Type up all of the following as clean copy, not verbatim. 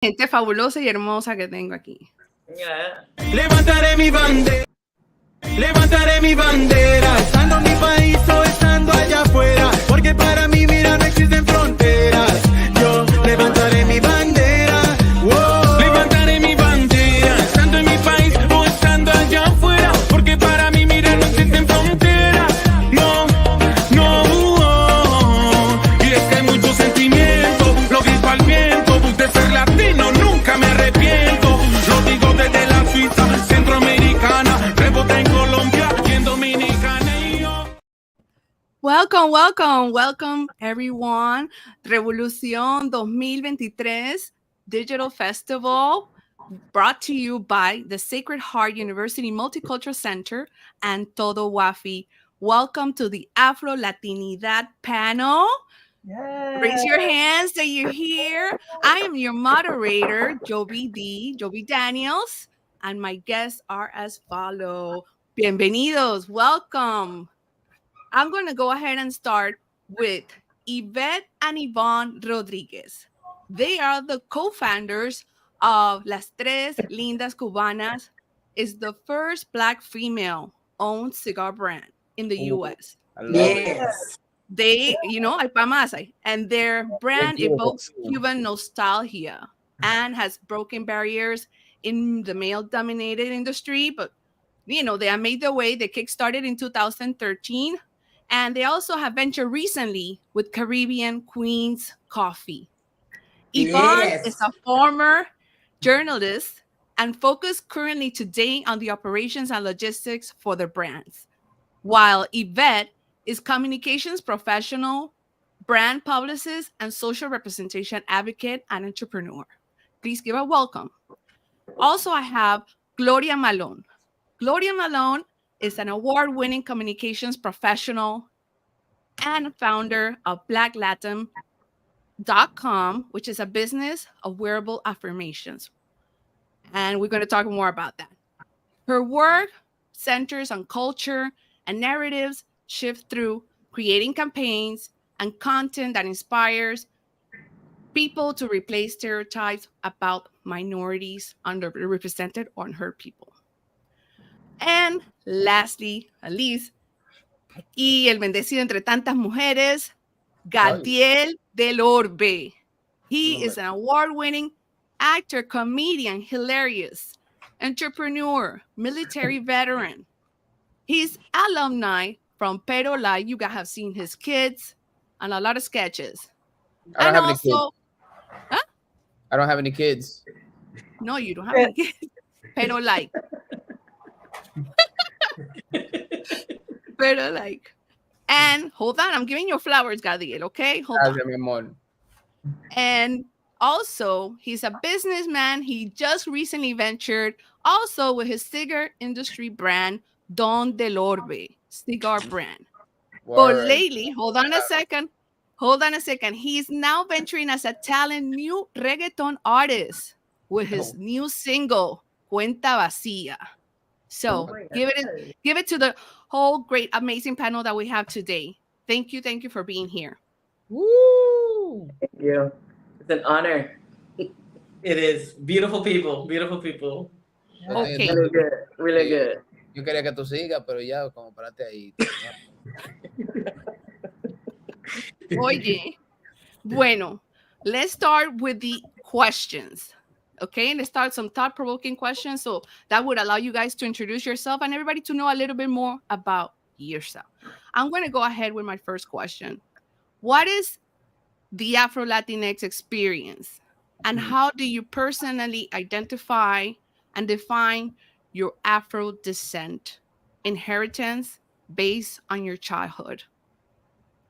Gente fabulosa y hermosa que tengo aquí. Yeah. Levantaré mi bandera, estando en mi país o estando allá afuera, porque para mí, mira, no existen fronteras. Yo levantaré mi bandera, wow. Levantaré mi bandera, estando en mi país o estando allá afuera, porque para mí, mira, no existen fronteras. No, no, y es que hay mucho sentimiento, lo grito al viento, de ser latino nunca me arrepiento. Lo digo desde la Suiza centroamericana, rebota en Colombia y en Dominicana y yo. Welcome, welcome, welcome everyone. Revolucion 2023 Digital Festival brought to you by the Sacred Heart University Multicultural Center and Todo Wafi. Welcome to the Afro Latinidad panel. Yes. Raise your hands that you're here. I am your moderator, Yovy D, Yovy Daniels, and my guests are as follow. Bienvenidos, welcome. I'm going to go ahead and start with Yvette and Yvonne Rodriguez. They are the co-founders of Las Tres Lindas Cubanas. It's the first Black female-owned cigar brand in the U.S. Yes. They, Alpamasay, and their brand evokes Cuban nostalgia and has broken barriers in the male-dominated industry. But, they have made their way. They kickstarted in 2013. And they also have ventured recently with Caribbean Queens Coffee. Yvonne is a former journalist and focused currently today on the operations and logistics for the brands, while Yvette is communications professional, brand publicist, and social representation advocate and entrepreneur. Please give a welcome. Also, I have Gloria Malone. Gloria Malone is an award-winning communications professional and founder of blacklatin.com, which is a business of wearable affirmations. And we're going to talk more about that. Her work centers on culture and narratives shift through creating campaigns and content that inspires people to replace stereotypes about minorities, underrepresented, or unheard people. And lastly, at least, aquí el bendecido entre tantas mujeres, Gadiel Del Orbe. He is an award-winning actor, comedian, hilarious, entrepreneur, military veteran. He's alumni from Pero Live. You guys have seen his kids and a lot of sketches. I don't have any kids. Huh? I don't have any kids. No, you don't have any kids. Pero like. Pero like. And hold on, I'm giving you flowers, Gadiel, okay? Hold on. And also, he's a businessman. He just recently ventured also with his cigar industry brand, Don Del Orbe cigar brand. But lately, hold on a second. He's now venturing as a talent new reggaeton artist with his new single, Cuenta Vacía. So give it to the whole great, amazing panel that we have today. Thank you for being here. Woo! Thank you. It's an honor. It is. Beautiful people. Okay. Really good. Yo quería que tú sigas, pero ya como paraste ahí. Oye, bueno, let's start with the questions. Okay, let's start some thought-provoking questions. So that would allow you guys to introduce yourself and everybody to know a little bit more about yourself. I'm going to go ahead with my first question. What is the Afro Latinx experience? And how do you personally identify and define your Afro descent, inheritance based on your childhood?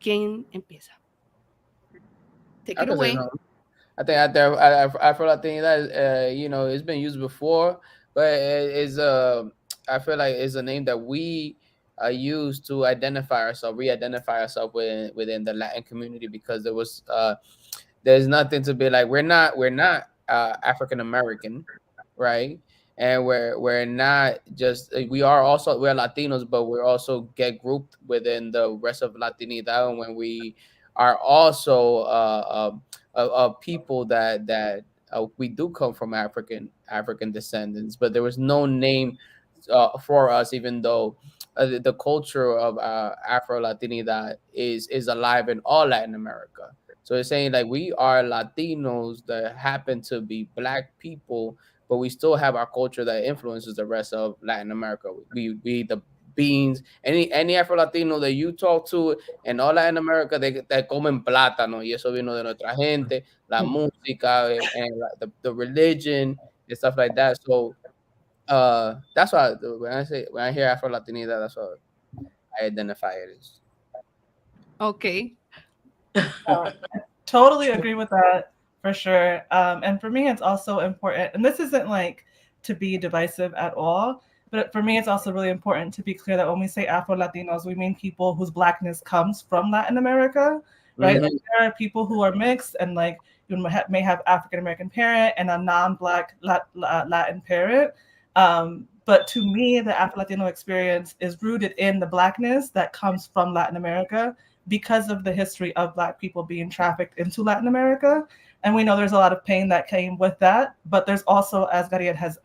¿Quién empieza? Take it away. I think Afro Latinidad, it's been used before, but it's I feel like it's a name that we use to identify ourselves, re-identify ourselves within the Latin community, because there's nothing to be like. We're not African American, right? And we're not just, we're Latinos, but we're also get grouped within the rest of Latinidad, and when we are also people that we do come from African descendants, but there was no name for us, even though the culture of Afro Latinidad is alive in all Latin America. So it's saying like we are Latinos that happen to be Black people, but we still have our culture that influences the rest of Latin America. We the beans. Any Afro Latino that you talk to in all Latin America, they comen plátano, y eso vino de nuestra gente, la música and the religion and stuff like that. So that's why when I hear Afro Latinidad, that's what I identify it as. Okay. Totally agree with that for sure. And for me, it's also important, and this isn't like to be divisive at all, but for me, it's also really important to be clear that when we say Afro Latinos, we mean people whose Blackness comes from Latin America, right? Mhm. Like there are people who are mixed and like you may have African American parent and a non-Black Latin parent. But to me, the Afro Latino experience is rooted in the Blackness that comes from Latin America because of the history of Black people being trafficked into Latin America. And we know there's a lot of pain that came with that. But there's also, as Gadiel has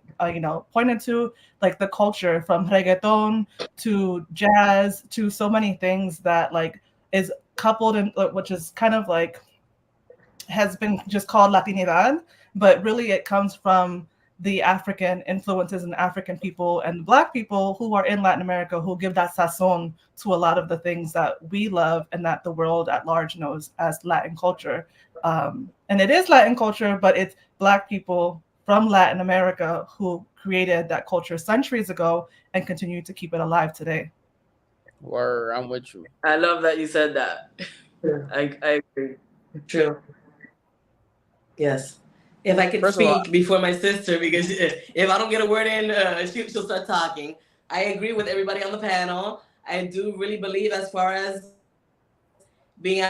pointed to, like the culture from reggaeton to jazz to so many things that like is coupled in, which is kind of like has been just called Latinidad, but really it comes from the African influences and African people and Black people who are in Latin America who give that sazon to a lot of the things that we love and that the world at large knows as Latin culture. And it is Latin culture, but it's Black people from Latin America who created that culture centuries ago and continue to keep it alive today. Word, I'm with you. I love that you said that. I agree. True. Yes. If I could First of all, speak before my sister, because if I don't get a word in, she'll start talking. I agree with everybody on the panel. I do really believe, as far as being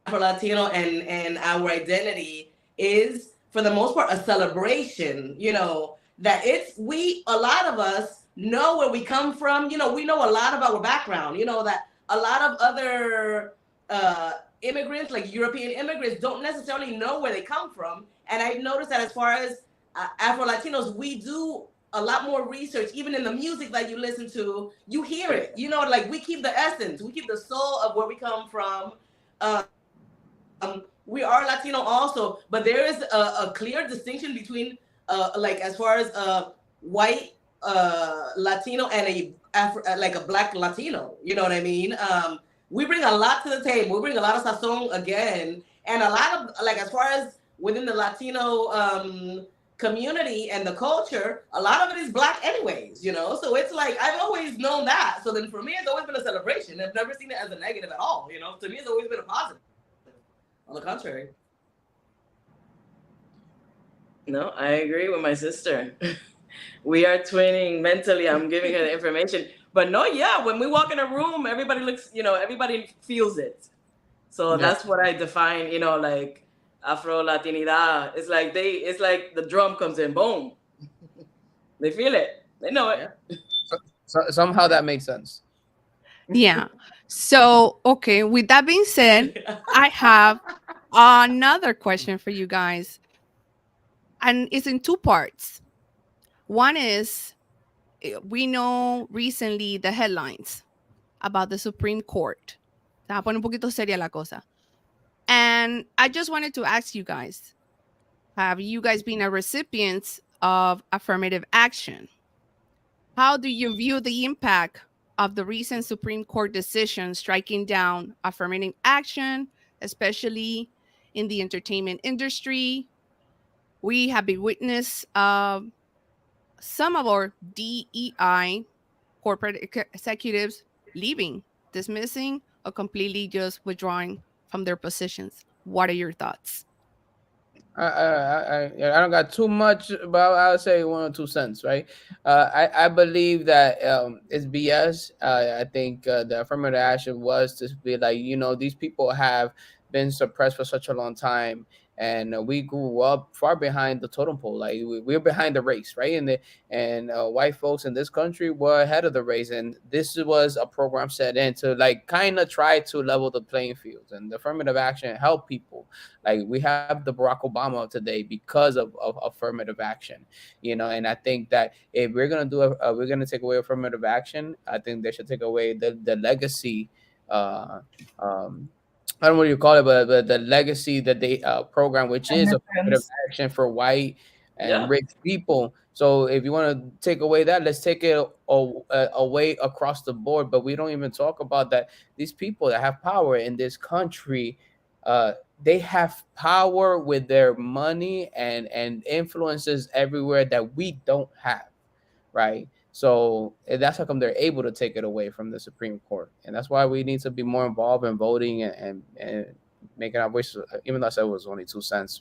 Afro Latino and our identity is, for the most part, a celebration. That a lot of us know where we come from. We know a lot of our background. That a lot of other immigrants, like European immigrants, don't necessarily know where they come from. And I've noticed that as far as Afro Latinos, we do a lot more research, even in the music that you listen to, you hear it. Like we keep the essence, we keep the soul of where we come from. We are Latino also, but there is a clear distinction between, like as far as white Latino and like a Black Latino. You know what I mean? We bring a lot to the table. We bring a lot of sazon again, and a lot of, like, as far as within the Latino community and the culture, a lot of it is Black anyways, So it's like, I've always known that. So then for me, it's always been a celebration. I've never seen it as a negative at all, To me, it's always been a positive. On the contrary. No, I agree with my sister. We are twinning mentally. I'm giving her the information. But no, yeah, when we walk in a room, everybody looks, everybody feels it. So that's what I define, like Afro Latinidad. It's like the drum comes in, boom. They feel it. They know it. So somehow that makes sense. Yeah. So, okay, with that being said, I have another question for you guys. And it's in two parts. One is, we know recently the headlines about the Supreme Court. Se va a poner un poquito seria la cosa. And I just wanted to ask you guys, have you guys been a recipient of affirmative action? How do you view the impact of the recent Supreme Court decision striking down affirmative action, especially in the entertainment industry? We have been witness of some of our DEI corporate executives leaving, dismissing, or completely just withdrawing from their positions. What are your thoughts? I don't got too much, but I would say 1 or 2 cents, right? I believe that it's BS. I think the affirmative action was to be like, these people have been suppressed for such a long time, and we grew up far behind the totem pole. Like we're behind the race, right? And white folks in this country were ahead of the race, and this was a program set in to like kind of try to level the playing fields. And the affirmative action help people. Like we have the Barack Obama of today because of affirmative action, and I think that if we're gonna we're gonna take away affirmative action, I think they should take away the legacy. Uh, um, I don't know what you call it, but the legacy that they program, which is affirmative action for white and Yeah. rich people. So if you want to take away that, let's take it away across the board. But we don't even talk about that. These people that have power in this country, uh, they have power with their money and influences everywhere that we don't have, right? So that's how come they're able to take it away from the Supreme Court, and that's why we need to be more involved in voting and making our voices. Even though I said it was only 2 cents,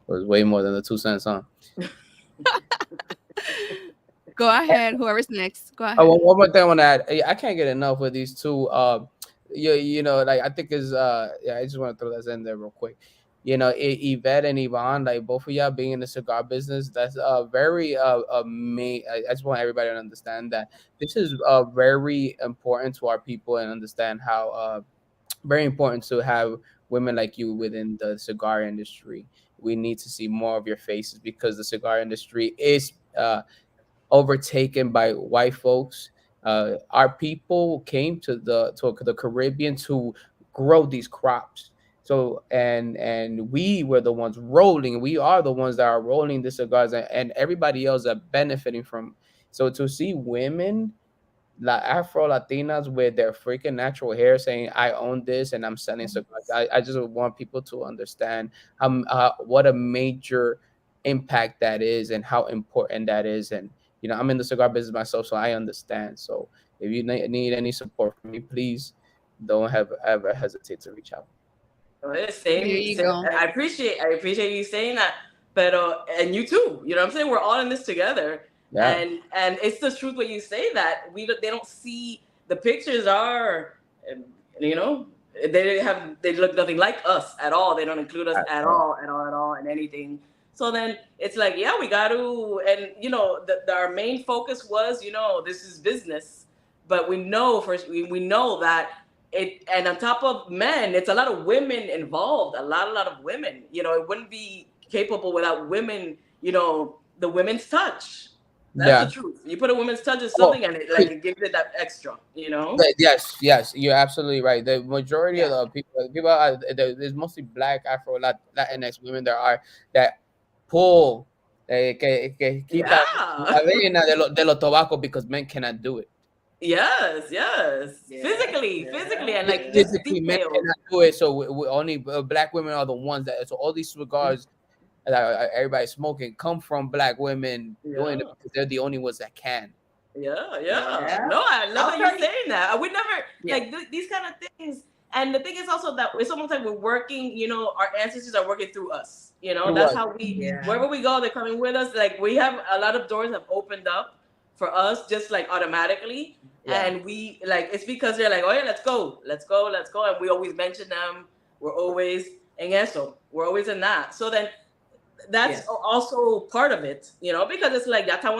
it was way more than the 2 cents, huh? Go ahead. Whoever's next. Go ahead. Oh, one more thing I want to add. I can't get enough with these two. Like I think is yeah. I just want to throw that in there real quick. Yvette and Yvonne, like both of y'all being in the cigar business, that's very I just want everybody to understand that this is very important to our people and understand how very important to have women like you within the cigar industry. We need to see more of your faces because the cigar industry is overtaken by white folks. Our people came to the Caribbean to grow these crops. So and we were the ones rolling. We are the ones that are rolling the cigars, and everybody else are benefiting from. So to see women, Afro Latinas with their freaking natural hair saying, "I own this and I'm selling cigars." I just want people to understand what a major impact that is and how important that is. And I'm in the cigar business myself, so I understand. So if you need any support from me, please don't ever hesitate to reach out. There you go. I appreciate you saying that, but and you too. You know what I'm saying? We're all in this together, Yeah. and it's the truth when you say that they don't see the pictures are, you know, they look nothing like us at all. They don't include us at all in anything. So then it's like, yeah, we got to, and our main focus was, this is business, but we know we know that and on top of men, it's a lot of women involved, a lot of women. It wouldn't be capable without women. The women's touch. That's the truth. You put a women's touch in something, and it gives it that extra. Yes, you're absolutely right. The majority of the people are there's mostly Black Afro Latinx women that pull que quita la vena de los tobacco because men cannot do it. Yes. Physically, and like physically, men cannot do it. So we only Black women are the ones that. So all these cigars that everybody's smoking come from Black women doing it because they're the only ones that can. Yeah. No, I love that you're saying that. I would never like these kind of things. And the thing is also that it's almost like we're working. Our ancestors are working through us. That's how we wherever we go, they're coming with us. Like we have a lot of doors have opened up for us just like automatically. And we it's because they're like, oh yeah, let's go. And we always mention them. We're always en eso. We're always in that. So then that's also part of it, because it's like that's how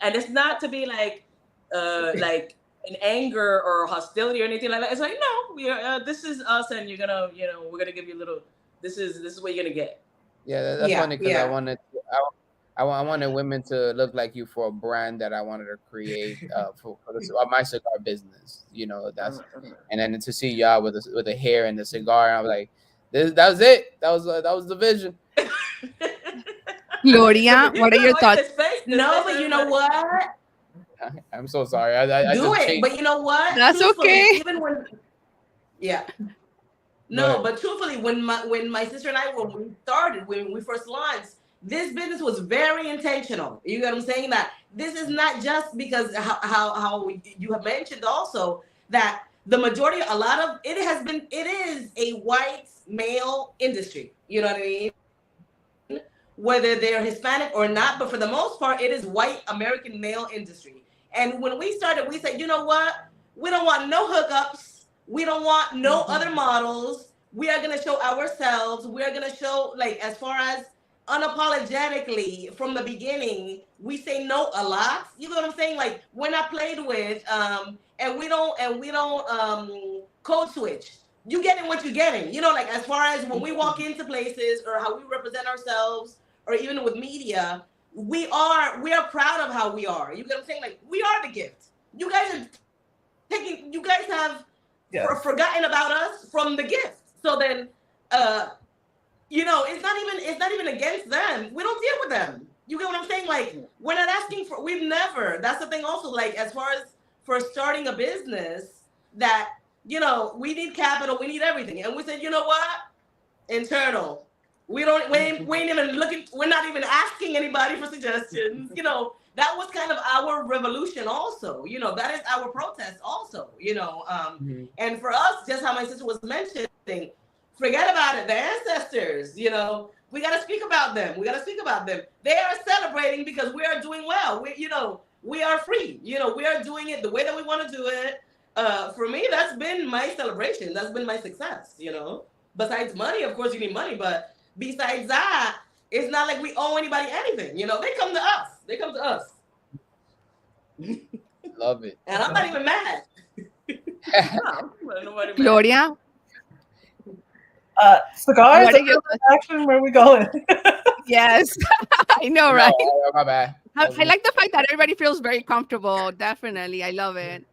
and it's not to be like in anger or hostility or anything like that. It's like, no, we are this is us, and you're gonna we're gonna give you a little this is what you're gonna get. Yeah, that's funny because I wanted women to look like you for a brand that I wanted to create for my cigar business. That's and then to see y'all with the hair and the cigar, and I was like, that was it. That was the vision. Gloria, what are your thoughts? No, but you know what? I'm so sorry. I do just it, changed. but you know what? That's okay. Even when, no, but truthfully, when my sister and I when we first launched, this business was very intentional. You get what I'm saying? That this is not just because how you have mentioned also that the majority, a lot of it is a white male industry. You know what I mean? Whether they're Hispanic or not, but for the most part, it is white American male industry. And when we started, we said, you know what? We don't want no hookups. We don't want no other models. we are gonna show ourselves. We are gonna show, like, as far as unapologetically from the beginning, we say no a lot. You know what I'm saying? Like, we're not played with, and we don't code switch. You getting what you're getting. You know, like, as far as when we walk into places or how we represent ourselves, or even with media, we are proud of how we are. You get what I'm saying? Like, we are the gift. You guys are taking. You guys have forgotten about us from the gift. So then, it's not even against them. We don't deal with them. You get what I'm saying? Like, we're not asking for. We've never. That's the thing. Also, like, as far as for starting a business, that we need capital, we need everything, and we said, you know what, internal. We ain't even looking. We're not even asking anybody for suggestions. That was kind of our revolution. Also, that is our protest. Also, and for us, just how my sister was mentioning. Forget about it. The ancestors, we got to speak about them. They are celebrating because we are doing well. We are free. We are doing it the way that we want to do it. For me, that's been my celebration. That's been my success. Besides money, of course, you need money. But besides that, it's not like we owe anybody anything. They come to us. Love it. And I'm not even mad. No, Gloria? Cigars? Action, where are we going? Yes. I know, right? No, my bad. I like the fact that everybody feels very comfortable. Definitely. I love it.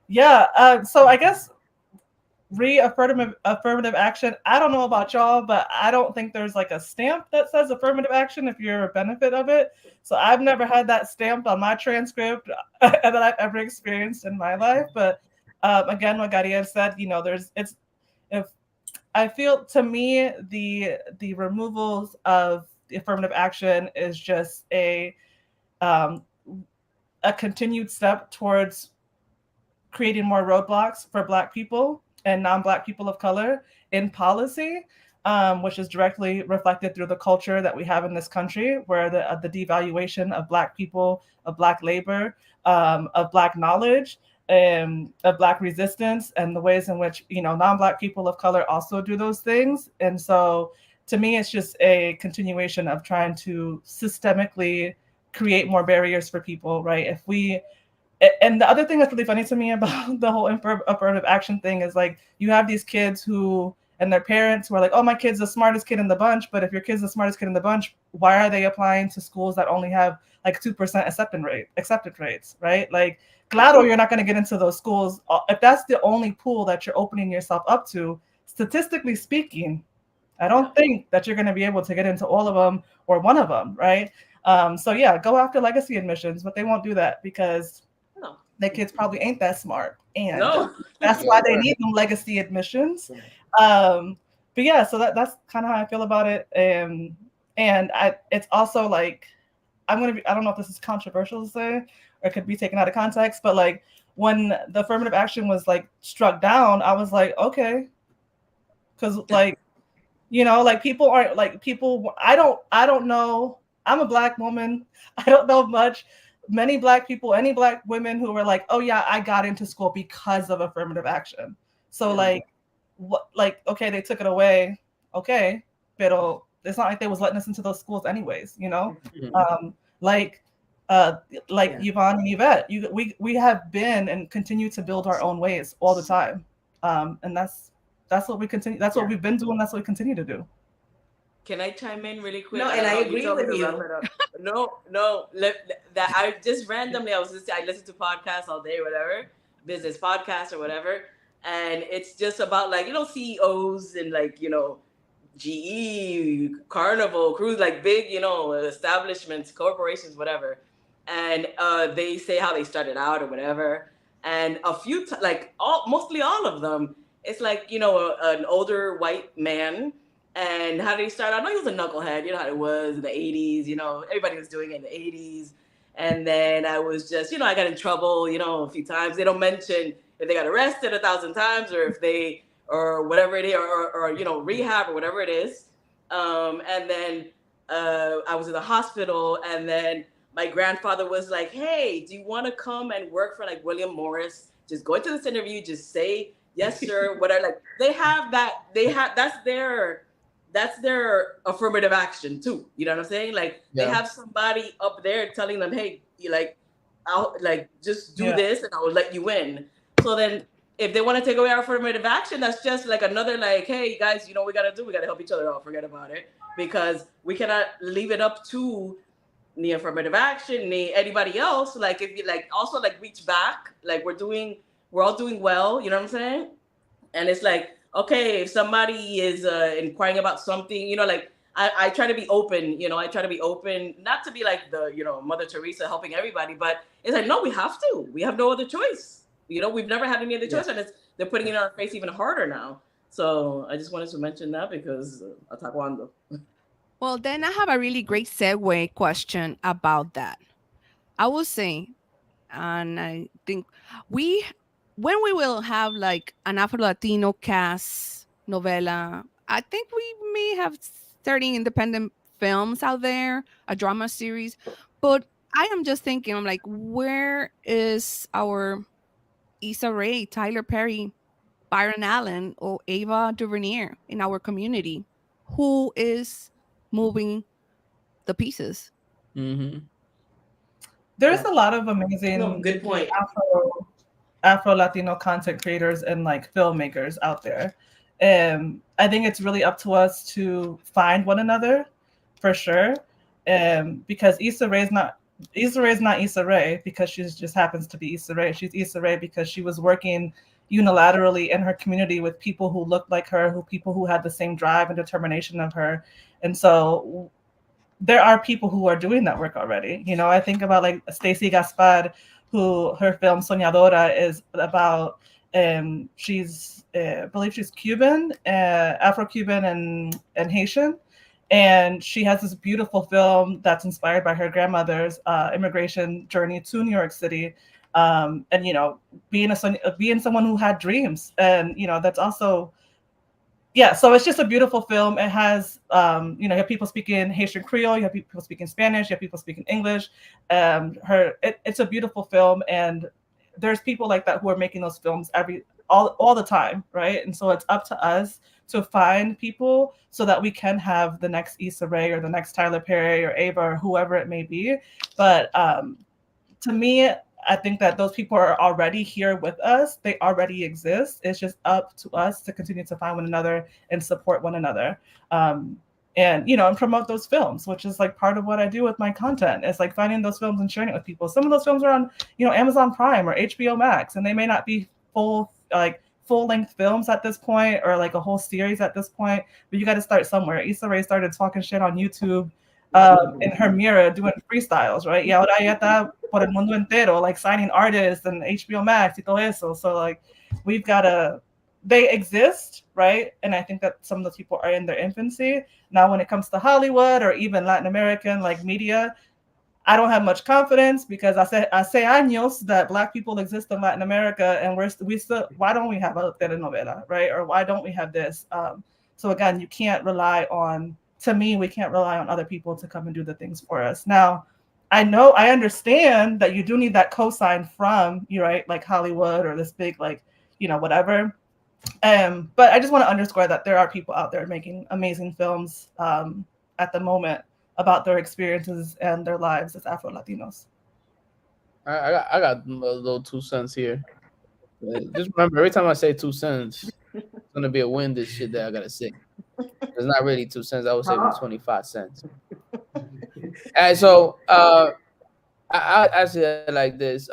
Yeah. So I guess affirmative action. I don't know about y'all, but I don't think there's like a stamp that says affirmative action if you're a benefit of it. So I've never had that stamped on my transcript that I've ever experienced in my life. But again, what Gadiel said, I feel, to me, the removals of the affirmative action is just a continued step towards creating more roadblocks for Black people and non-Black people of color in policy, which is directly reflected through the culture that we have in this country, where the devaluation of Black people, of Black labor, of Black knowledge, of Black resistance, and the ways in which non-Black people of color also do those things. And so to me, it's just a continuation of trying to systemically create more barriers for people, right? And the other thing that's really funny to me about the whole affirmative action thing is, like, you have these kids and their parents who are like, oh, my kid's the smartest kid in the bunch. But if your kid's the smartest kid in the bunch, why are they applying to schools that only have like 2% acceptance rates, right? Like, gladly, you're not going to get into those schools. If that's the only pool that you're opening yourself up to, statistically speaking, I don't think that you're going to be able to get into all of them or one of them, right? So yeah, go after legacy admissions, but they won't do that because their kids probably ain't that smart. And that's why they need them legacy admissions. But yeah, so that's kind of how I feel about it. And it's also like, I don't know if this is controversial to say, or it could be taken out of context, but like, when the affirmative action was like struck down, I was like, okay. Cause like, like, people aren't like people. I don't know. I'm a Black woman. I don't know much. Many Black people, any Black women who were like, oh yeah, I got into school because of affirmative action. So okay, they took it away. Okay. But it's not like they was letting us into those schools anyways, like Yvonne and Yvette, we have been and continue to build our own ways all the time. And that's what we continue. That's what we've been doing. That's what we continue to do. Can I chime in really quick? No, and I agree with you. That I just randomly, I listen to podcasts all day, whatever, business podcasts or whatever. And it's just about, like, CEOs and, like, GE, Carnival, Cruise, like big, establishments, corporations, whatever. And they say how they started out or whatever. And a few, mostly all of them, it's like, an older white man. And how did he start? I know he was a knucklehead, how it was in the 80s, everybody was doing it in the 80s. And then I was just, I got in trouble, a few times. They don't mention if they got arrested 1,000 times or if they, or whatever it is, or rehab or whatever it is. And then I was in the hospital, and then my grandfather was like, hey, do you want to come and work for like William Morris? Just go into this interview, just say yes sir, whatever. Like they have that, that's their affirmative action too. You know what I'm saying? Like they Yeah. have somebody up there telling them, hey, you like, I'll like just do Yeah. this and I will let you in. So then if they want to take away our affirmative action, that's just like another like, hey guys, you know what we gotta do? We gotta help each other out. Forget about it. Because we cannot leave it up to the affirmative action, ni anybody else. Like if you like also like reach back, like we're all doing well, you know what I'm saying? And it's like, okay, if somebody is inquiring about something, you know, like I try to be open, you know, I try to be open, not to be like the, you know, Mother Teresa helping everybody, but it's like, no, we have to. We have no other choice. You know, we've never had any other choice, and they're putting it in our face even harder now. So I just wanted to mention that because Ataquando. Well, then I have a really great segue question about that. I will say, and I think we, when we will have like an Afro Latino cast novela, I think we may have 30 independent films out there, a drama series. But I am just thinking, I'm like, where is our Issa Rae, Tyler Perry, Byron Allen, or Ava DuVernay in our community? Who is moving the pieces? Mm-hmm. There's a lot of No, amazing good point. Afro Latino content creators and like filmmakers out there. I think it's really up to us to find one another, for sure. Because Issa Rae is not Issa Rae because she just happens to be Issa Rae. She's Issa Rae because she was working unilaterally in her community with people who looked like her, people who had the same drive and determination of her. And so there are people who are doing that work already. You know, I think about like Stacey Gaspard, who her film Soñadora is about. She's, I believe she's Cuban, Afro-Cuban, and Haitian, and she has this beautiful film that's inspired by her grandmother's immigration journey to New York City. And you know, being someone who had dreams, and you know, that's also, yeah, so it's just a beautiful film. It has, you know, you have people speaking Haitian Creole, you have people speaking Spanish, you have people speaking English. It's a beautiful film, and there's people like that who are making those films all the time, right? And so it's up to us to find people so that we can have the next Issa Rae or the next Tyler Perry or Ava or whoever it may be. But to me, I think that those people are already here with us. They already exist. It's just up to us to continue to find one another and support one another. And you know, and promote those films, which is like part of what I do with my content. It's like finding those films and sharing it with people. Some of those films are on, you know, Amazon Prime or HBO Max, and they may not be full length films at this point or like a whole series at this point, but you got to start somewhere. Issa Rae started talking shit on YouTube in her mirror doing freestyles, right? Y ahora ella está por el mundo entero, like signing artists and HBO Max y todo eso. So like we've got to, they exist, right? And I think that some of those people are in their infancy. Now, when it comes to Hollywood or even Latin American like media, I don't have much confidence because I say años that Black people exist in Latin America, and we still, why don't we have a telenovela, right? Or why don't we have this? So again, you can't rely on, to me, we can't rely on other people to come and do the things for us. Now, I understand that you do need that cosign from you, right? Like Hollywood or this big, like, you know, whatever. But I just want to underscore that there are people out there making amazing films at the moment about their experiences and their lives as Afro Latinos. I got a little 2 cents here. Just remember, every time I say 2 cents, it's gonna be a win. This shit that I gotta say. It's not really 2 cents. I would say 25 cents. And so, I say it like this.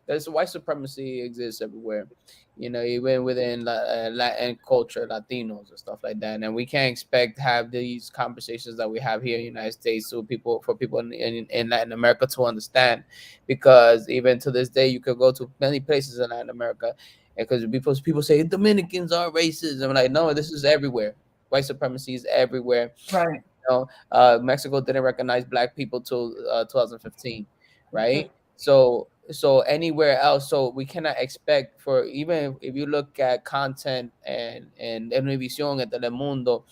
There's white supremacy exists everywhere, you know, even within Latin culture, Latinos and stuff like that. And we can't expect to have these conversations that we have here in the United States for people in Latin America to understand, because even to this day, you could go to many places in Latin America, because people say Dominicans are racist. I'm like, no, this is everywhere. White supremacy is everywhere. Right. You know, Mexico didn't recognize Black people till 2015, right? So anywhere else, so we cannot expect, for even if you look at content and Univision and Telemundo,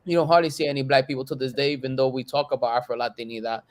you don't hardly see any Black people to this day, even though we talk about Afro Latinidad.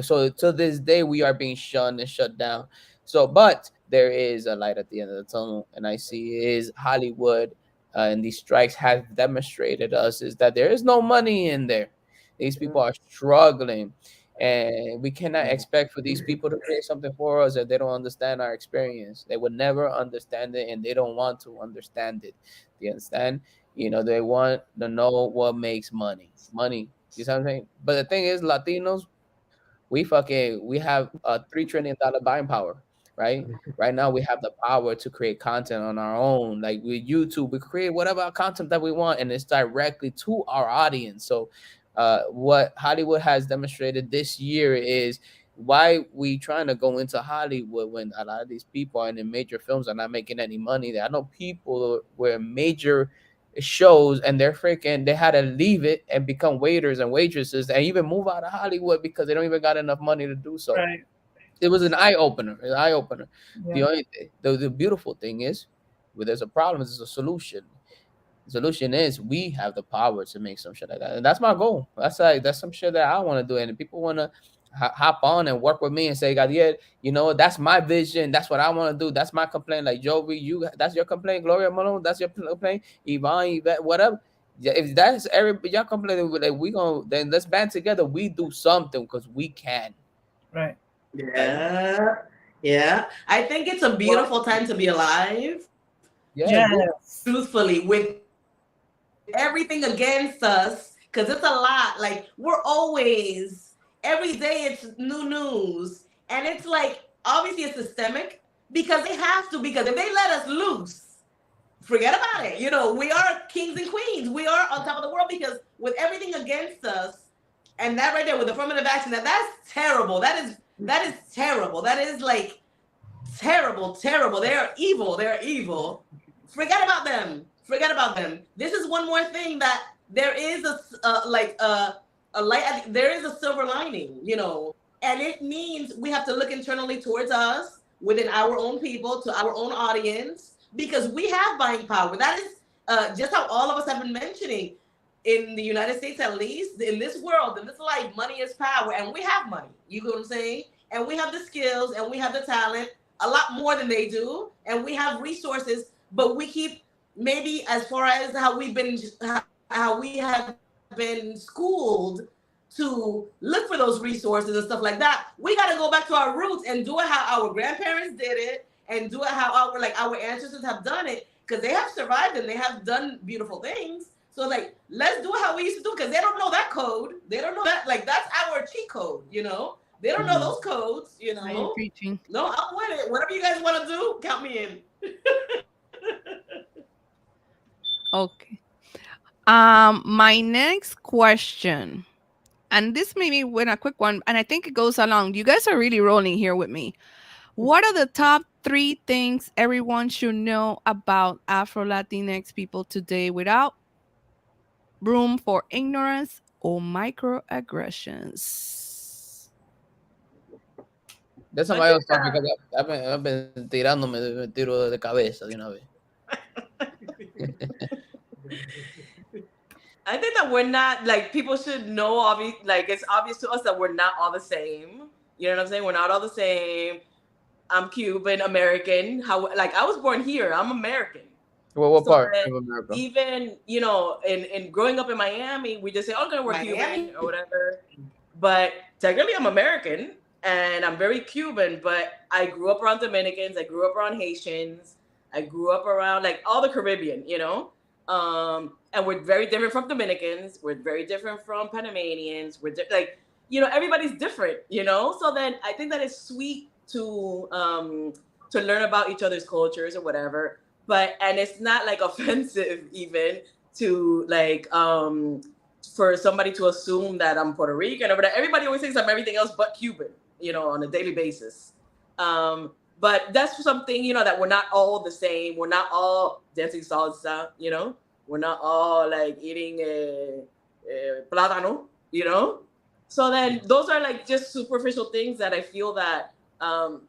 So to this day, we are being shunned and shut down. So, but there is a light at the end of the tunnel, and I see is Hollywood, and these strikes have demonstrated us is that there is no money in there. These people are struggling, and we cannot expect for these people to create something for us if they don't understand our experience. They would never understand it, and they don't want to understand it. Do you understand? They want to know what makes money. You see what I'm saying? But the thing is, Latinos, we have a $3 trillion buying power, right? Right now we have the power to create content on our own. Like with YouTube, we create whatever content that we want, and it's directly to our audience. So what Hollywood has demonstrated this year is why we trying to go into Hollywood when a lot of these people are in major films are not making any money. I know people were major shows and they had to leave it and become waiters and waitresses and even move out of Hollywood because they don't even got enough money to do so. Right. It was an eye opener. Yeah. The only the beautiful thing is, where there's a problem, there's a solution. The solution is we have the power to make some shit like that, and that's my goal. That's some shit that I want to do, and if people want to hop on and work with me and say, Gadiel, that's my vision. That's what I want to do. That's my complaint. Like Yovy, that's your complaint. Gloria Malone, that's your complaint. Yvette, whatever. Yeah, if that's y'all complaining, like then let's band together. We do something because we can. Right. Yeah. I think it's a beautiful time to be alive. Yeah. Yes. Truthfully, with everything against us, because it's a lot. Like we're always every day it's new news, and it's like obviously it's systemic because they have to. Because if they let us loose, forget about it. We are kings and queens. We are on top of the world because with everything against us, and that right there with affirmative action, that's terrible. That is terrible. That is like terrible. They are evil. Forget about them. This is one more thing that there is a light. There is a silver lining, and it means we have to look internally towards us, within our own people, to our own audience, because we have buying power. That is just how all of us have been mentioning. In the United States, at least, in this world, in this life, money is power, and we have money. You know what I'm saying? And we have the skills, and we have the talent, a lot more than they do, and we have resources. But we keep, maybe as far as how we have been schooled to look for those resources and stuff like that. We got to go back to our roots and do it how our grandparents did it, and do it how our ancestors have done it, because they have survived and they have done beautiful things. So like, let's do it how we used to do, because they don't know that code. They don't know that. Like, that's our cheat code, They don't know those codes, I'm preaching. No, I'm with it. Whatever you guys want to do, count me in. Okay. My next question, and this may be a quick one, and I think it goes along. You guys are really rolling here with me. What are the top 3 things everyone should know about Afro Latinx people today without room for ignorance or microaggressions? That's somebody else topic because I've been tirándome de tiro de cabeza de una vez. I think that we're not, like, people should know, it's obvious to us that we're not all the same. You know what I'm saying? We're not all the same. I'm Cuban, American. I was born here. I'm American. Well, what part of America? Even, in growing up in Miami, we just say, oh, we're Cuban or whatever. But technically, I'm American and I'm very Cuban, but I grew up around Dominicans. I grew up around Haitians. I grew up around, like, all the Caribbean, and we're very different from Dominicans. We're very different from Panamanians. We're everybody's different, So then I think that it's sweet to learn about each other's cultures or whatever. And it's not like offensive even to like for somebody to assume that I'm Puerto Rican or whatever. Everybody always thinks I'm everything else but Cuban, on a daily basis. But that's something, that we're not all the same. We're not all dancing salsa, We're not all like eating plátano, So then those are like just superficial things that I feel that when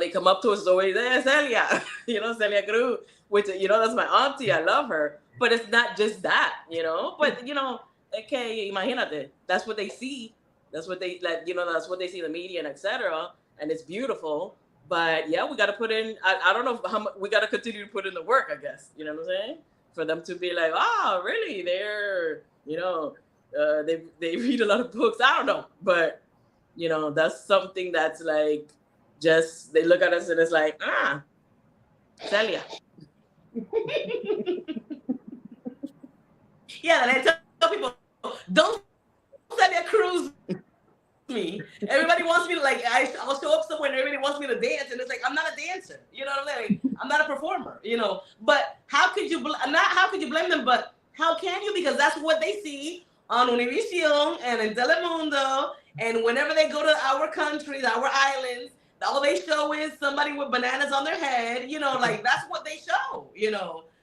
they come up to us, it's always, Celia, Celia Cruz, which, that's my auntie. I love her. But it's not just that, But, okay, imagínate, that's what they see. That's what they, that's what they see in the media and etc. And it's beautiful. But yeah, we got to put in. I don't know how much we got to continue to put in the work. I guess you know what I'm saying, for them to be like, oh, really? They're they read a lot of books. I don't know, but that's something that's like just they look at us and it's like Celia. Yeah, and I tell people, don't Celia Cruz me. Everybody wants me to I'll show up somewhere and everybody wants me to dance, and it's like I'm not a dancer. You know what I'm saying? I'm not a performer. But how could you how could you blame them? But how can you? Because that's what they see on Univision and in Telemundo, and whenever they go to our countries, our islands, all they show is somebody with bananas on their head. That's what they show.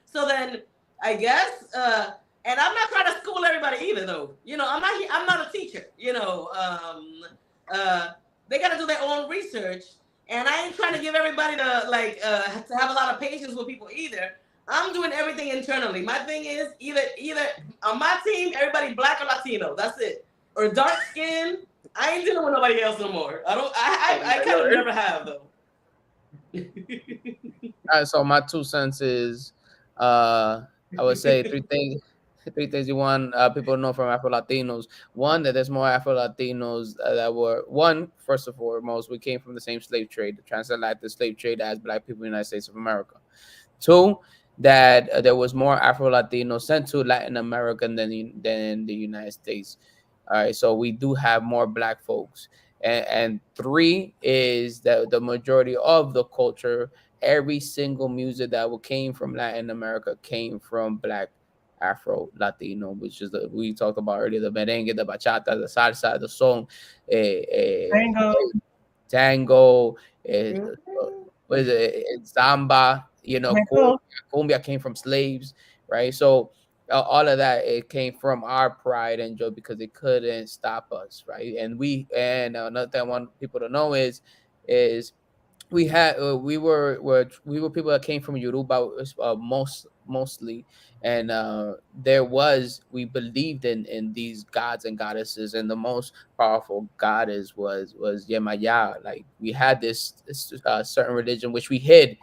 So then I guess. And I'm not trying to school everybody either, though. I'm not a teacher. They got to do their own research, and I ain't trying to give everybody to have a lot of patience with people either. I'm doing everything internally. My thing is either on my team, everybody Black or Latino. That's it, or dark skin. I ain't dealing with nobody else no more. I kind of never have though. All right, so my 2 cents is, I would say 3 things. 3 things you want people to know from Afro Latinos. One, that there's more Afro Latinos that were, first and foremost, we came from the same slave trade, the transatlantic slave trade, as Black people in the United States of America. 2, that there was more Afro Latinos sent to Latin America than the United States. All right, so we do have more Black folks. And 3 is that the majority of the culture, every single music that came from Latin America came from Black Afro Latino, which is we talked about earlier, the merengue, the bachata, the salsa, the son, tango, what is it, samba, cumbia came from slaves, right? So all of that, it came from our pride and joy because it couldn't stop us, right? And another thing I want people to know is we were people that came from Yoruba mostly, and we believed in these gods and goddesses, and the most powerful goddess was Yemaya. Like, we had this certain religion which we hid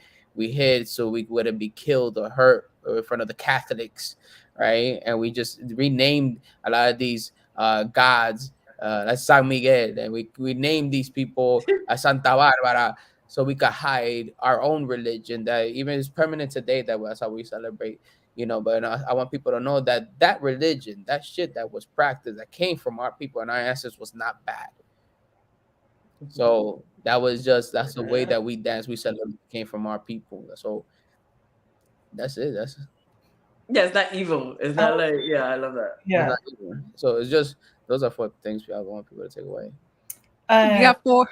so we wouldn't be killed or hurt in front of the Catholics, right? And we just renamed a lot of these gods, like San Miguel, and we named these people Santa Barbara, so we could hide our own religion that even is permanent today. That's how we celebrate, But I want people to know that religion, that shit that was practiced, that came from our people and our ancestors, was not bad. So that's the way that we dance, we celebrate, came from our people. So that's it. It's not evil. It's not I love that. Yeah. So it's just, those are 4 things I want people to take away. You got 4.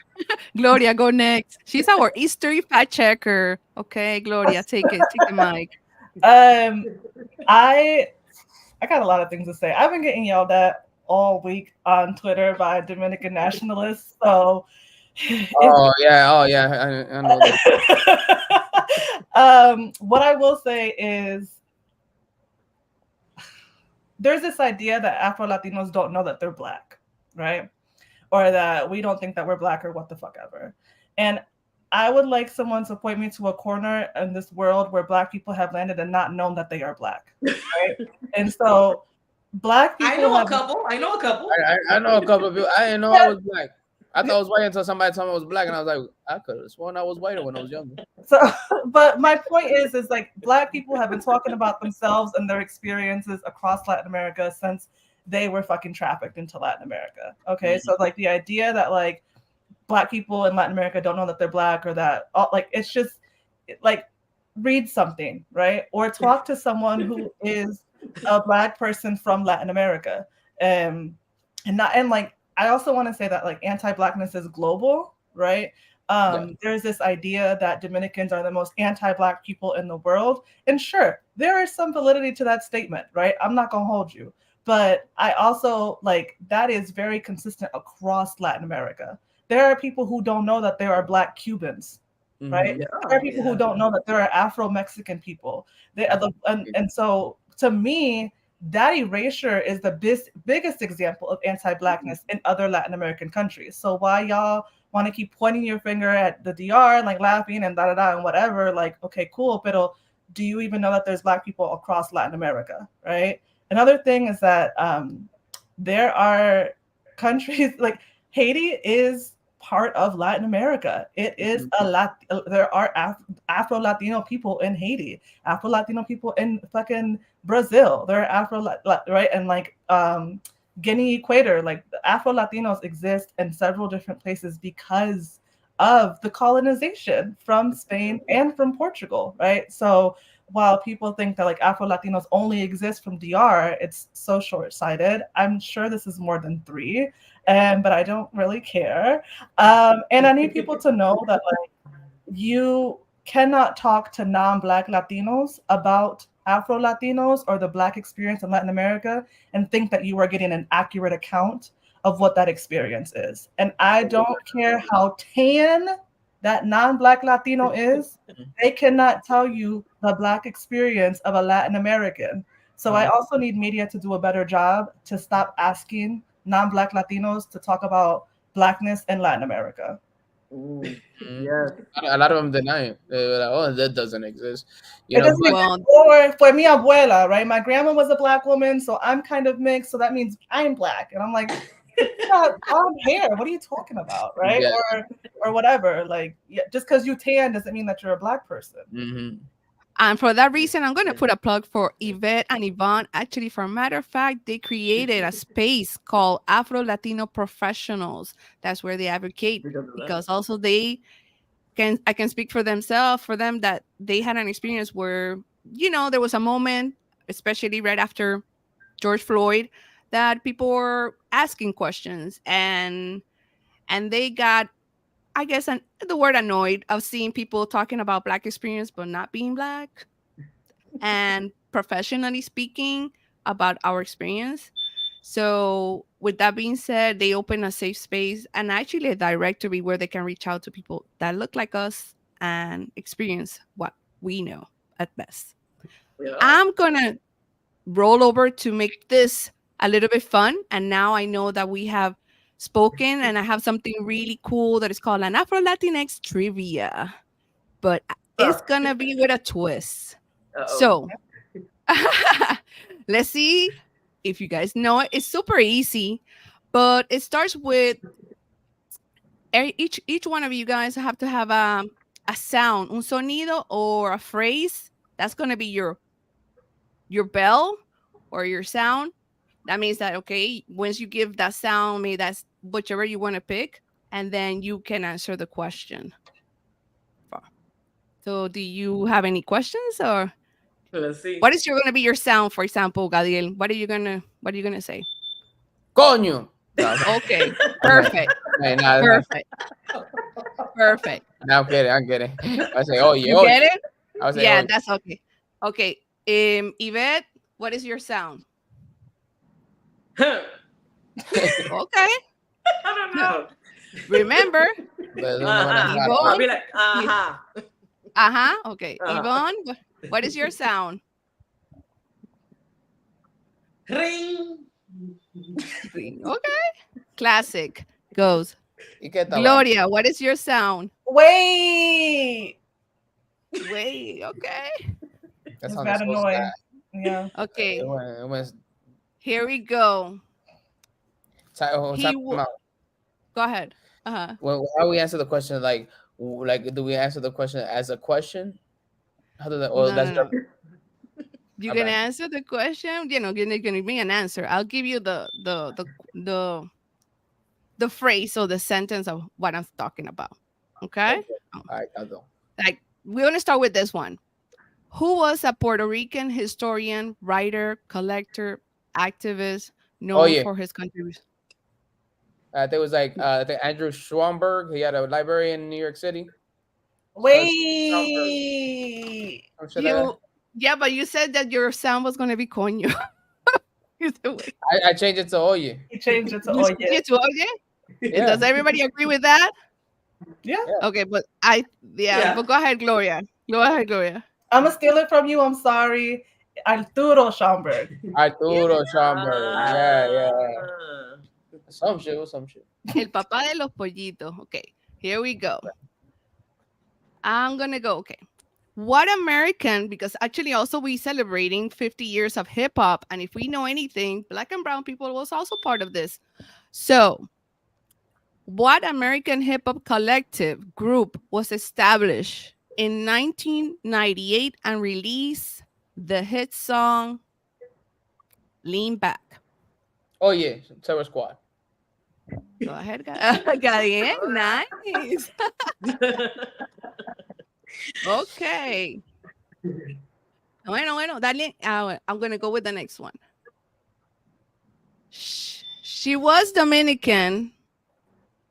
Gloria, go next. She's our history fact checker. Okay, Gloria, take the mic. I got a lot of things to say. I've been getting yelled at all week on Twitter by Dominican nationalists. So yeah, I know that. What I will say is, there's this idea that Afro Latinos don't know that they're Black, right? Or that we don't think that we're Black, or what the fuck ever. And I would like someone to point me to a corner in this world where Black people have landed and not known that they are Black, right? And so Black people, I know a couple. I know a couple of people. I didn't know I was Black. I thought I was white until somebody told me I was Black, and I was like, I could have sworn I was whiter when I was younger. So, but my point is like, Black people have been talking about themselves and their experiences across Latin America since they were fucking trafficked into Latin America. Okay, so like the idea that like Black people in Latin America don't know that they're Black, or that it's just like, read something, right? Or talk to someone who is a Black person from Latin America, and I also want to say that like anti-Blackness is global, right? There's this idea that Dominicans are the most anti-Black people in the world, and sure, there is some validity to that statement, right? I'm not gonna hold you. But I also that is very consistent across Latin America. There are people who don't know that there are Black Cubans, right? Yeah, there are people who don't know that there are Afro-Mexican people. And so to me, that erasure is the biggest example of anti-blackness in other Latin American countries. So why y'all want to keep pointing your finger at the DR, like laughing and da da da and whatever, like, okay, cool, but do you even know that there's Black people across Latin America, right? Another thing is that there are countries like Haiti is part of Latin America. It is there are Afro Latino people in Haiti, Afro Latino people in fucking Brazil. There are right, and like Guinea Equator, like Afro Latinos exist in several different places because of the colonization from Spain and from Portugal, right? So while people think that like Afro Latinos only exist from DR, it's so short-sighted. I'm sure this is more than three, but I don't really care. And I need people to know that like you cannot talk to non-Black Latinos about Afro Latinos or the Black experience in Latin America and think that you are getting an accurate account of what that experience is. And I don't care how tan that non-Black Latino is, they cannot tell you the Black experience of a Latin American. So I also need media to do a better job to stop asking non-Black Latinos to talk about Blackness in Latin America. Yes. A lot of them deny it. They're like, "Oh, that doesn't exist." You It know, doesn't but exist. Or for mi abuela, right? My grandma was a Black woman, so I'm kind of mixed. So that means I'm Black, and I'm like, it's got blonde hair. What are you talking about, right? Yeah. Or whatever. Like, yeah, just because you tan doesn't mean that you're a Black person. Mm-hmm. And for that reason, I'm going to put a plug for Yvette and Yvonne. Actually, for a matter of fact, they created a space called Afro Latino Professionals. That's where they advocate because also I can speak for themselves, for them that they had an experience where, there was a moment, especially right after George Floyd, that people were asking questions and they got, I guess, the word annoyed of seeing people talking about Black experience but not being Black, and professionally speaking about our experience. So with that being said, they open a safe space and actually a directory where they can reach out to people that look like us and experience what we know at best. Yeah. I'm gonna roll over to make this a little bit fun, and now I know that we have spoken, and I have something really cool that is called an Afro Latinx trivia, but it's gonna be with a twist. So let's see if you guys know it. It's super easy, but it starts with each one of you guys have to have a sound, un sonido or a phrase. That's gonna be your bell or your sound. That means that, okay, once you give that sound, maybe that's whichever you want to pick, and then you can answer the question. So do you have any questions, or let's see. what is going to be your sound, for example, Gadiel? What are you gonna say? Coño. Okay, perfect. Perfect. Perfect. No, I'm kidding. I say, oh yeah. You get it? I say, Yeah, oh, that's okay. Okay. Yvette, what is your sound? Okay. Okay. I don't know. Remember, I'll be like, Okay. Yvonne, what is your sound? Ring. Okay. Classic. Goes. Gloria, what is your sound? Wait. Okay. That It's sounds bad so annoying. sad. Yeah. Okay. It was Here we go. Go ahead. Well, how we answer the question? Like, do we answer the question as a question? How does that? Or No. You're gonna answer the question. You're gonna give me an answer. I'll give you the phrase or the sentence of what I'm talking about. Okay. All right, I'll go. Like, we're gonna start with this one. Who was a Puerto Rican historian, writer, collector, activist known for his contributions? There was like I think Andrew Schwamberg. He had a library in New York City. Wait. Yeah, but you said that your sound was gonna be coño. I changed it to oye. You changed it to oye. Yeah. Does everybody agree with that? Yeah. Okay, but but go ahead, Gloria. Go ahead, Gloria. I'm gonna steal it from you. I'm sorry. Arturo Schomburg. Arturo Schomburg. Yeah. Ah. Some shit. El papá de los pollitos. Okay, here we go. I'm gonna go. Okay. What American, because actually also we celebrating 50 years of hip hop. And if we know anything, black and brown people was also part of this. So what American hip hop collective group was established in 1998 and released the hit song Lean Back? Oh yeah, Terror Squad. Go ahead, Gadiel. Nice. Okay. Bueno, dale. I'm going to go with the next one. She was Dominican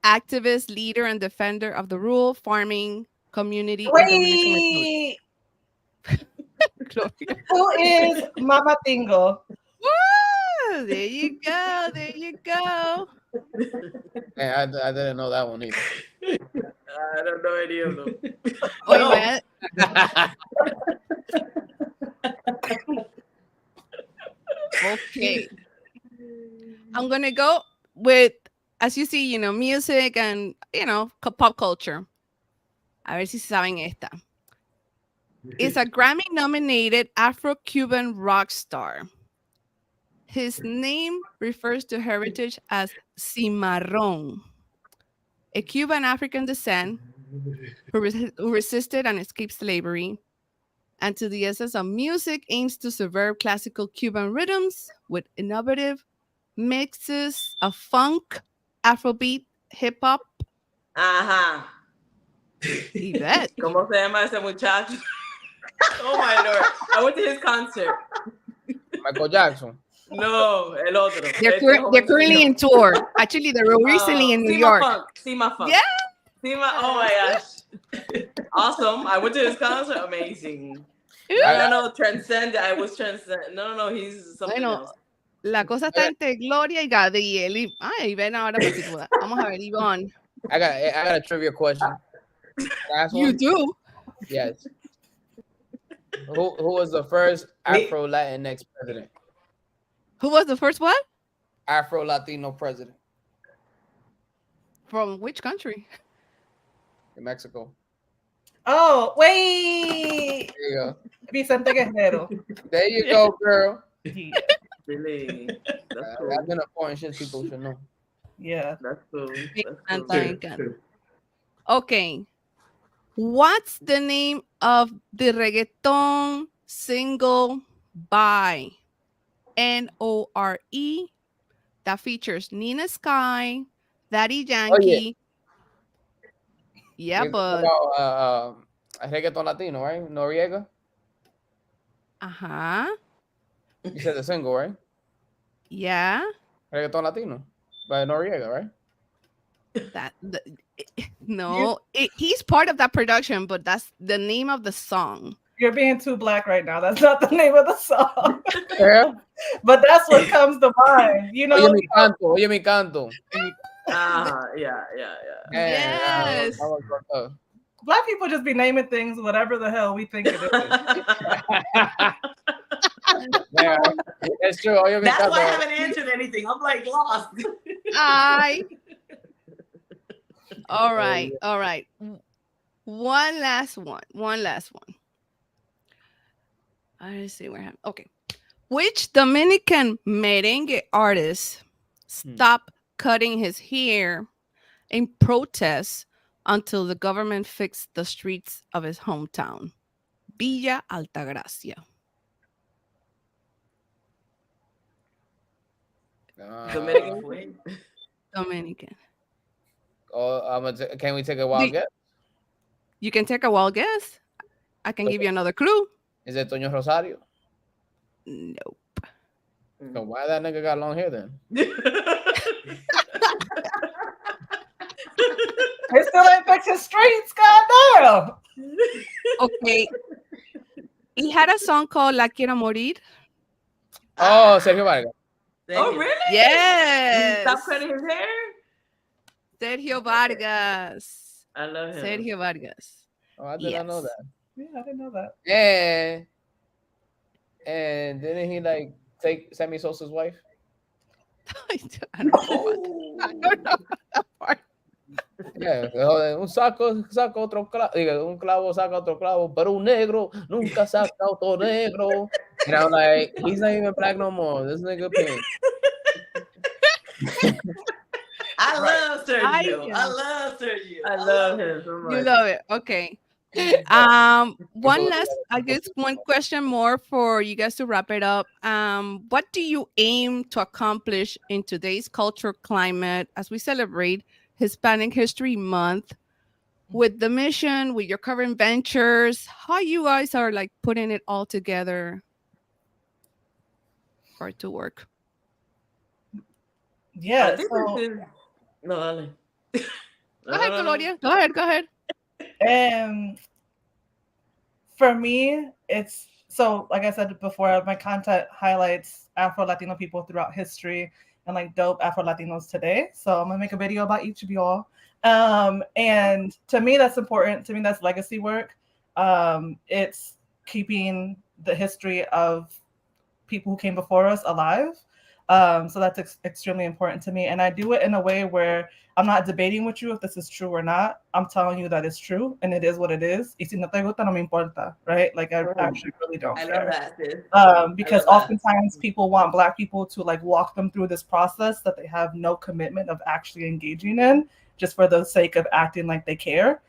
activist, leader, and defender of the rural farming community in Dominican Republic. Who is Mama Tingo? Woo! There you go. There you go. Man, I didn't know that one either. I don't know any of them. Oye, okay. I'm going to go with, as you see, music and, pop culture. A ver si saben esta. Is a Grammy-nominated Afro-Cuban rock star. His name refers to heritage as cimarrón, a Cuban African descent who resisted and escaped slavery, and to the essence of music aims to subvert classical Cuban rhythms with innovative mixes of funk, Afrobeat, hip hop. Ajá. Yvette. ¿Cómo se llama ese muchacho? Oh my lord. I went to his concert. Michael Jackson. No, el otro. They're currently in tour. Actually, they were recently in New York. Sima Funk. Yeah. Sima, oh my gosh. Awesome. I went to his concert. Amazing. No, transcend. I was transcend. No, he's something else. La cosa está entre Gloria y Gadiel. Ay, ven ahora particular. Vamos a ver, Ivonne. I got a trivia question. You do? Yes. Who was the first Afro Latinx president? Who was the first what? Afro Latino president. From which country? In Mexico. Oh, wait. There you go. Vicente Guerrero. There you go, girl. Really? That's cool. That's an important shit people should know. Yeah. That's cool. Okay. What's the name of the reggaeton single by Nore that features Nina Sky, Daddy Yankee? Yeah, but about, reggaeton Latino, right? Noriega. You said the single, right? Yeah. Reggaeton Latino by Noriega, right? He's part of that production, but that's the name of the song. You're being too black right now. That's not the name of the song. Yeah. But that's what comes to mind. You know. Oye mi canto. Yeah. Yes. Black people just be naming things whatever the hell we think it is. Yeah, it's true. That's why I haven't answered anything. I'm like lost. All right. One last one. I see where I'm. Okay. Which Dominican merengue artist stopped cutting his hair in protest until the government fixed the streets of his hometown, Villa Altagracia? Dominican. Can we take a wild guess? You can take a wild guess. I can give you another clue. Is it Toño Rosario? Nope. So why that nigga got long hair then? They still ain't fixed his streets, goddamn. Okay. He had a song called La Quiero Morir. Oh, Sergio Vargas. Oh, really? Yes. Stop cutting his hair? Sergio Vargas. I love him. Sergio Vargas. Oh, I did not know that. Yeah, I didn't know that. Yeah. And didn't he like take Sammy Sosa's wife? I don't know about that. I don't know that part. Yeah, un saco saca otro clavo, digo, un clavo saca otro clavo, pero un negro nunca saca otro negro. And I'm like, he's not even black no more. This nigga pink. I Right. love Sergio. I love Sergio. I love him so You much. love it. Okay. One last, I guess, one question more for you guys to wrap it up. What do you aim to accomplish in today's cultural climate as we celebrate Hispanic History Month with the mission, with your current ventures? How you guys are like putting it all together for it to work? I Yeah. think So, this is no, dale. Go ahead, Gloria. Go ahead. Go ahead. for me, it's so like I said before, my content highlights Afro Latino people throughout history and like dope Afro Latinos today. So I'm gonna make a video about each of y'all. And to me, that's important. To me, that's legacy work. It's keeping the history of people who came before us alive. So that's extremely important to me. And I do it in a way where I'm not debating with you if this is true or not. I'm telling you that it's true and it is what it is. Y si no te gusta, no me importa, right? Like I actually really don't I care. love that, sis. Because love that. oftentimes people want Black people to like walk them through this process that they have no commitment of actually engaging in, just for the sake of acting like they care.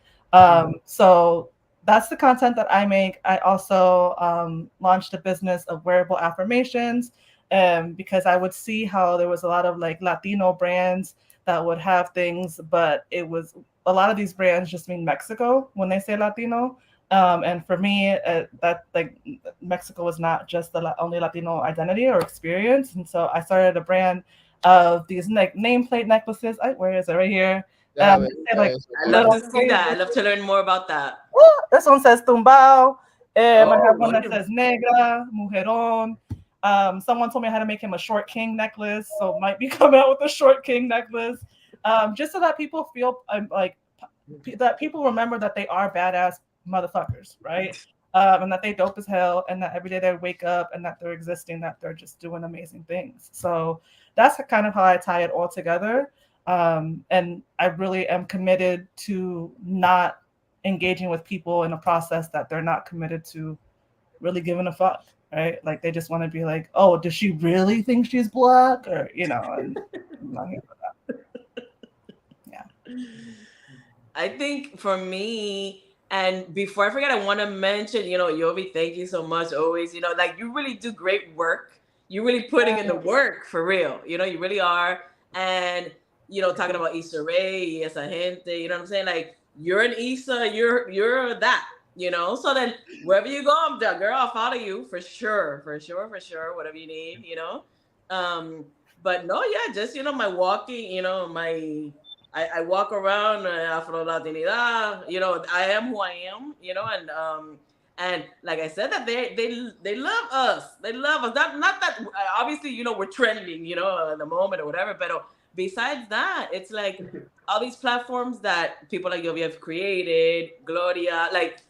So that's the content that I make. I also launched a business of wearable affirmations because I would see how there was a lot of like Latino brands that would have things, but it was a lot of these brands just mean Mexico when they say Latino. And for me, that like Mexico was not just the only Latino identity or experience. And so I started a brand of these like nameplate necklaces. Where is it? Right here. I love to see that. I love to learn more about that. This one says Tumbao. I have one that wonderful. says Negra, Mujerón. Someone told me how to make him a short king necklace, so might be coming out with a short king necklace, just so that people feel like that people remember that they are badass motherfuckers, right? And that they dope as hell, and that every day they wake up and that they're existing, that they're just doing amazing things. So that's kind of how I tie it all together. And I really am committed to not engaging with people in a process that they're not committed to really giving a fuck, right? Like they just want to be like, oh, does she really think she's Black? Or, you know, and I'm not here for that. Yeah. I think for me, and before I forget, I want to mention, Yovy, thank you so much. Always, like you really do great work. You're really putting in the work for real. You really are. And, talking about Issa Rae, esa gente, you know what I'm saying? Like you're an Issa, you're that, So then wherever you go, I'm done, girl, I'll follow you for sure, whatever you need, But no, yeah, just, my walking, I walk around Afro Latinidad, I am who I am, and like I said, that they love us. They love us. Not that obviously, we're trending, at the moment or whatever, but besides that, it's like all these platforms that people like Yovy have created, Gloria, like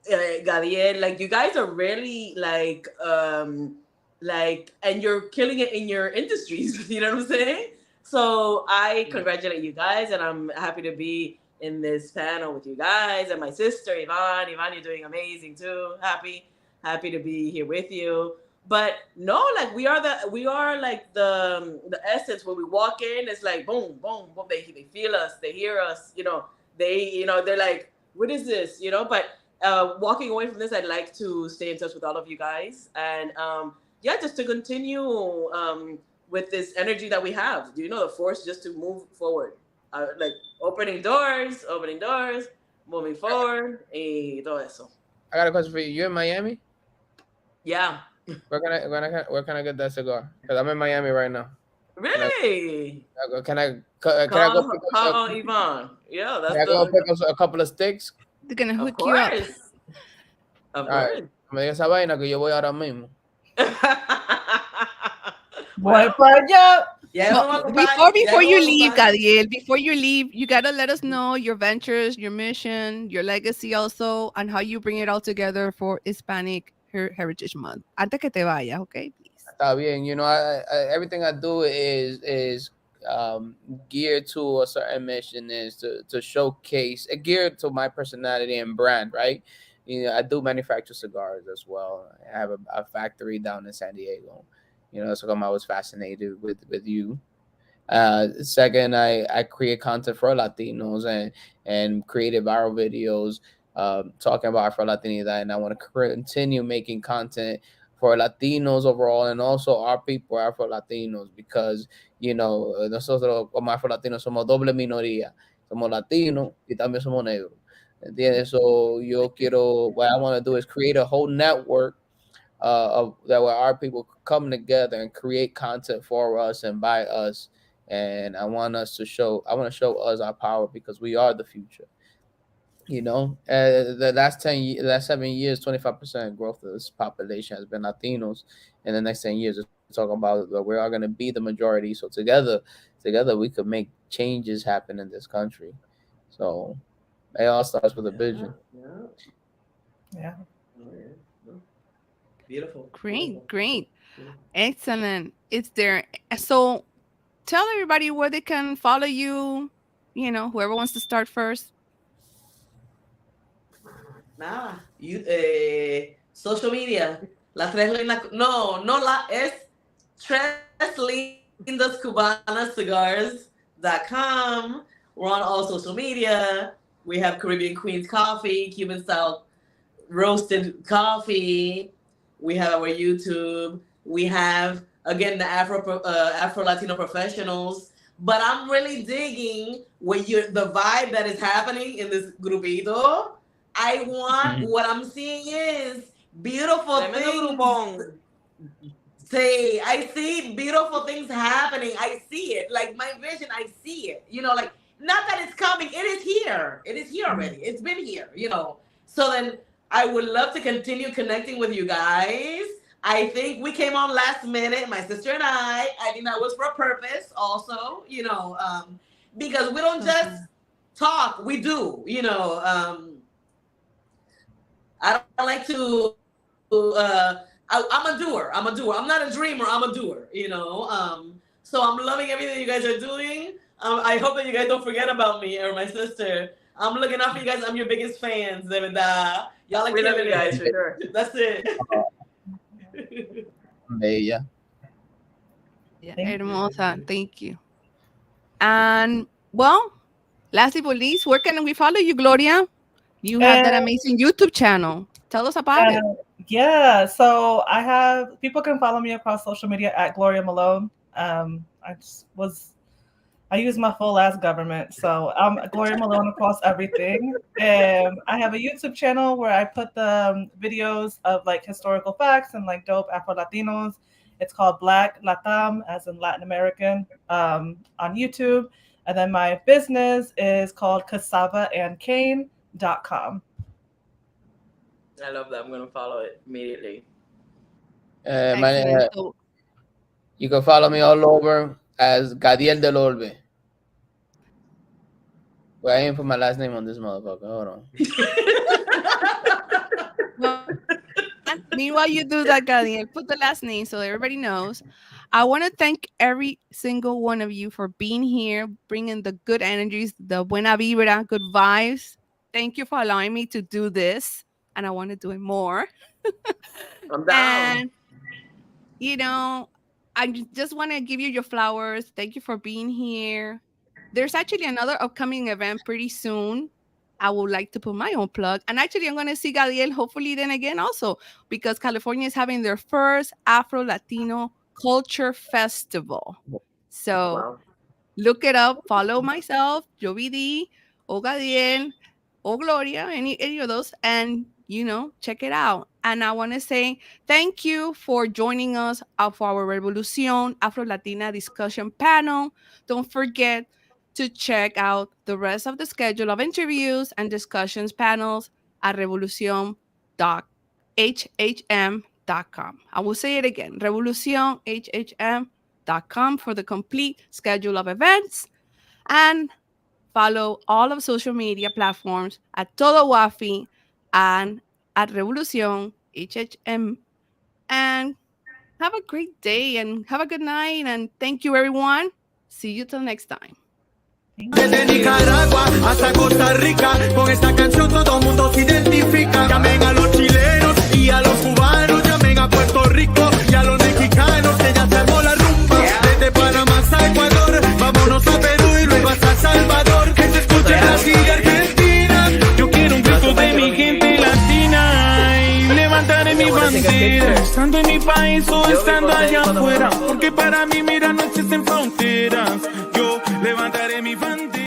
Gadiel, like you guys are really like, and you're killing it in your industries, you know what I'm saying? So I congratulate you guys, and I'm happy to be in this panel with you guys, and my sister Yvonne. Yvonne, you're doing amazing too. Happy to be here with you. But no, like we are like the essence. When we walk in, it's like boom, boom, boom. They feel us, they hear us. They're like, what is this? But walking away from this, I'd like to stay in touch with all of you guys, and just to continue with this energy that we have. The force just to move forward, like opening doors, moving forward, y todo eso. I got a question for you. You in Miami? Yeah. Where can I get that cigar? Because I'm in Miami right now. Really? Can I go pick up Yvonne? Yeah, that's can I go pick up a couple of sticks? They're gonna hook you up. Of course. Me diga esa vaina que yo voy ahora mismo. Before you leave, Gadiel, before you leave, you gotta let us know your ventures, your mission, your legacy also, and how you bring it all together for Hispanic Heritage Month. Antes que te vayas, okay, please. Está bien. You know, everything I do is geared to a certain mission, is to showcase, geared to my personality and brand, right? You know, I do manufacture cigars as well. I have a factory down in San Diego. You know, so come I was fascinated with you. Second, I create content for Latinos and created viral videos talking about Afro Latinidad, and I want to continue making content for Latinos overall, and also our people, Afro Latinos, because you know nosotros como Afro Latinos somos doble minoría, somos latinos y también somos negros. ¿Entiendes? So yo quiero, what I want to do is create a whole network of that where our people come together and create content for us and by us. And I want to show us our power because we are the future. You know, the last 7 years, 25% growth of this population has been Latinos. In the next 10 years, we're talking about that we are going to be the majority. So together, we could make changes happen in this country. So it all starts with a vision. Yeah. Beautiful. Great, great. Excellent. It's there. So tell everybody where they can follow you. You know, whoever wants to start first. Nada. Social media. Las tres lindas. No, no la es Tres Lindas Cubanas Cigars.com. We're on all social media. We have Caribbean Queens Coffee, Cuban style roasted coffee. We have our YouTube. We have again the Afro Latino professionals. But I'm really digging the vibe that is happening in this grupito. I want what I'm seeing is beautiful things. Say, I see beautiful things happening. I see it. Like my vision, I see it. You know, like not that it's coming. It is here. It is here already. It's been here, you know. So then I would love to continue connecting with you guys. I think we came on last minute, my sister and I. I think that was for a purpose also, you know, because we don't just talk, we do, you know. I don't like to, I'm a doer. I'm not a dreamer, I'm a doer, you know. So I'm loving everything you guys are doing. I hope that you guys don't forget about me or my sister. I'm looking out for you guys. I'm your biggest fans, de verdad. Y'all like we love you guys for sure. That's it. Bella. Yeah, hermosa. Thank you. And well, lastly but least, where can we follow you, Gloria? You have that amazing YouTube channel. Tell us about it. Yeah, so people can follow me across social media at Gloria Malone. I use my full ass government, so I'm Gloria Malone across everything. And I have a YouTube channel where I put the videos of like historical facts and like dope Afro Latinos. It's called Black Latam, as in Latin American, on YouTube. And then my business is called cassavaandcane.com. I love that. I'm going to follow it immediately. You can follow me all over as Gadiel Del Orbe. Well, I ain't put my last name on this motherfucker. Hold on. Well, meanwhile, you do that, Gadiel. Put the last name so everybody knows. I want to thank every single one of you for being here, bringing the good energies, the buena vibra, good vibes. Thank you for allowing me to do this, and I want to do it more. I'm down. And, you know, I just want to give you your flowers. Thank you for being here. There's actually another upcoming event pretty soon. I would like to put my own plug. And actually, I'm going to see Gadiel hopefully then again also, because California is having their first Afro-Latino Culture Festival. So look it up. Follow myself, Yovy D, or Gadiel, or Gloria, any of those. And, you know, check it out. And I want to say thank you for joining us for our Revolucion Afro Latina discussion panel. Don't forget to check out the rest of the schedule of interviews and discussions panels at revolucion.hhm.com. I will say it again, revolucionhhm.com for the complete schedule of events. And follow all of social media platforms at Todo Wafi and at Revolucion HHM. And have a great day and have a good night. And thank you, everyone. See you till next time. Desde Nicaragua hasta Costa Rica, con esta canción todo el mundo se identifica. Llamen a los chilenos y a los cubanos, llamen a Puerto Rico y a los mexicanos, que ya se armó la rumba. Desde Panamá hasta Ecuador, vámonos a Perú y luego hasta Salvador. Que se escuche Brasil y Argentina. Yo quiero un grito de mi gente latina y levantaré mi bandera, estando en mi país o estando allá afuera, porque para mí mira no existen fronteras.